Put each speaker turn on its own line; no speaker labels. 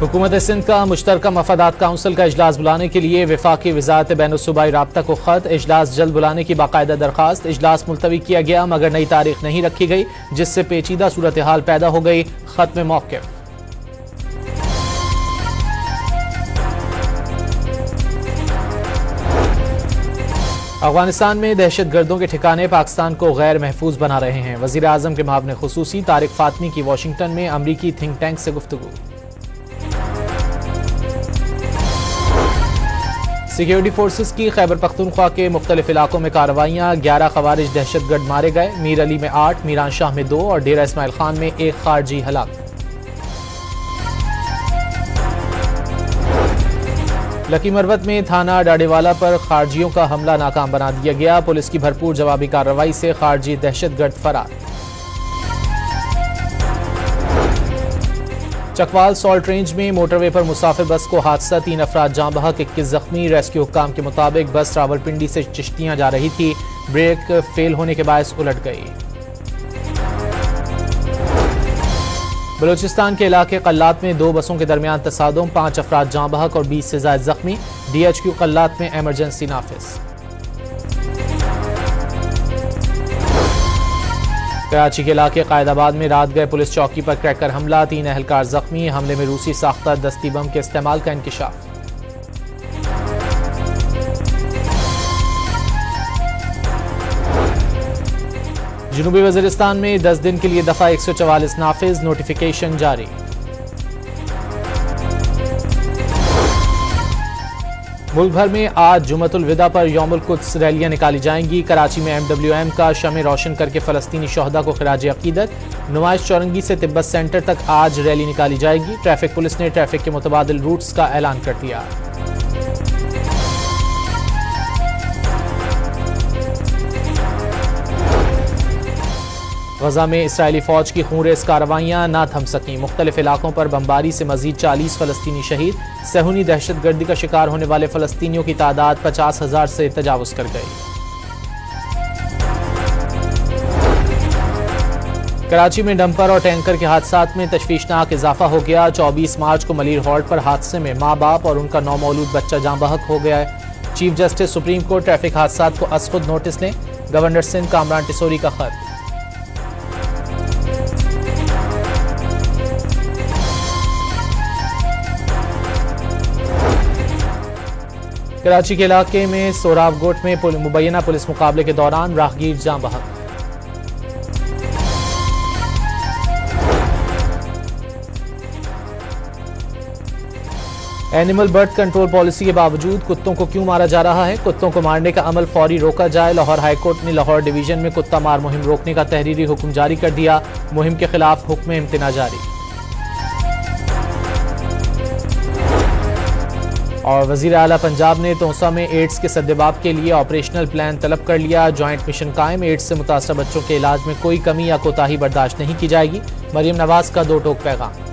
हुकूमत सिंध का मुश्तरका मफादात काउंसिल का इजलास बुलाने के लिए वफाकी वजारत बैनुल-सूबाई राब्ता को खत। इजलास जल्द बुलाने की बाकायदा दरखास्त। इजलास मुलतवी किया गया मगर नई तारीख नहीं रखी गई, जिससे पेचीदा सूरत हाल पैदा हो गई। खत में मौक़िफ़। अफगानिस्तान में दहशत गर्दों के ठिकाने पाकिस्तान को गैर महफूज बना रहे हैं। वज़ीर आज़म के मुआविन खुसूसी तारिक फातमी की वाशिंगटन में अमरीकी थिंक टैंक से गुफ्तगू। सिक्योरिटी फोर्सेस की खैबर पख्तूनख्वा के मुख्तलिफ इलाकों में कार्रवाइयाँ। 11 खवारिज दहशतगर्द मारे गए। मीर अली में 8, मीरान शाह में 2 और डेरा इस्माइल खान में 1 खारजी हलाक। लकी मरवत में थाना डाडेवाला पर खारजियों का हमला नाकाम बना दिया गया। पुलिस की भरपूर जवाबी कार्रवाई से खारजी दहशतगर्द फरार। चकवाल सॉल्ट रेंज में मोटरवे पर मुसाफिर बस को हादसा। 3 अफराद जाँ बहक, 21 जख्मी। रेस्क्यू हुक्काम के मुताबिक बस रावलपिंडी से चिश्तियां जा रही थी। ब्रेक फेल होने के बायस उलट गई। बलूचिस्तान के इलाके कल्लात में 2 बसों के दरमियान तसादुम। 5 अफराद जाँ बहक और 20 से ज्यादा जख्मी। DHQ कल्लात में एमरजेंसी नाफिज। कराची के इलाके कायदाबाद में रात गए पुलिस चौकी पर क्रैकर हमला। 3 एहलकार जख्मी। हमले में रूसी साख्ता दस्ती बम के इस्तेमाल का इंकिशाफ। जनूबी वजीरिस्तान में 10 दिन के लिए दफा 144 नाफिज। नोटिफिकेशन जारी। मुल्क भर में आज जुमतुल विदा पर यौमुल कुद्स रैलियां निकाली जाएंगी। कराची में MWM का शमे रोशन करके फलस्तीनी शोहदा को खिराज अकीदत। नुमाइश चौरंगी से तिब्बत सेंटर तक आज रैली निकाली जाएगी। ट्रैफिक पुलिस ने ट्रैफिक के मुतबादिल रूट्स का ऐलान कर दिया। गजा में इसराइली फौज की खूनरेज कार्रवाइयां ना थम सकीं। मुख्तलिफ इलाकों पर बमबारी से मजीद 40 फलस्तीनी शहीद। सहूनी दहशतगर्दी का शिकार होने वाले फलस्तीनियों की तादाद 50,000 से तजावुज कर गई। कराची में डंपर और टैंकर के हादसात में तशवीशनाक इजाफा हो गया। 24 मार्च को मलीर हॉल्ट पर हादसे में माँ बाप और उनका नौमौलूद बच्चा जाँ बहक हो गया है। Chief justice supreme court traffic हादसात को अज़-खुद नोटिस लें। गवर्नर सिंध कामरान टिसोरी का खत। कराची के इलाके में सोरावगोट में मुबैना पुलिस मुकाबले के दौरान राहगीर जाँ बहक। एनिमल बर्थ कंट्रोल पॉलिसी के बावजूद कुत्तों को क्यों मारा जा रहा है? कुत्तों को मारने का अमल फौरी रोका जाए। लाहौर हाईकोर्ट ने लाहौर डिवीजन में कुत्ता मार मुहिम रोकने का तहरीरी हुक्म जारी कर दिया। मुहिम के खिलाफ हुक्म इम्तना जारी। और वजीर आला पंजाब ने तोसा में एड्स के सद्देबाब के लिए ऑपरेशनल प्लान तलब कर लिया। जॉइंट मिशन कायम। एड्स से मुतासर बच्चों के इलाज में कोई कमी या कोताही बर्दाश्त नहीं की जाएगी। मरियम नवाज का 2 टोक पैगाम।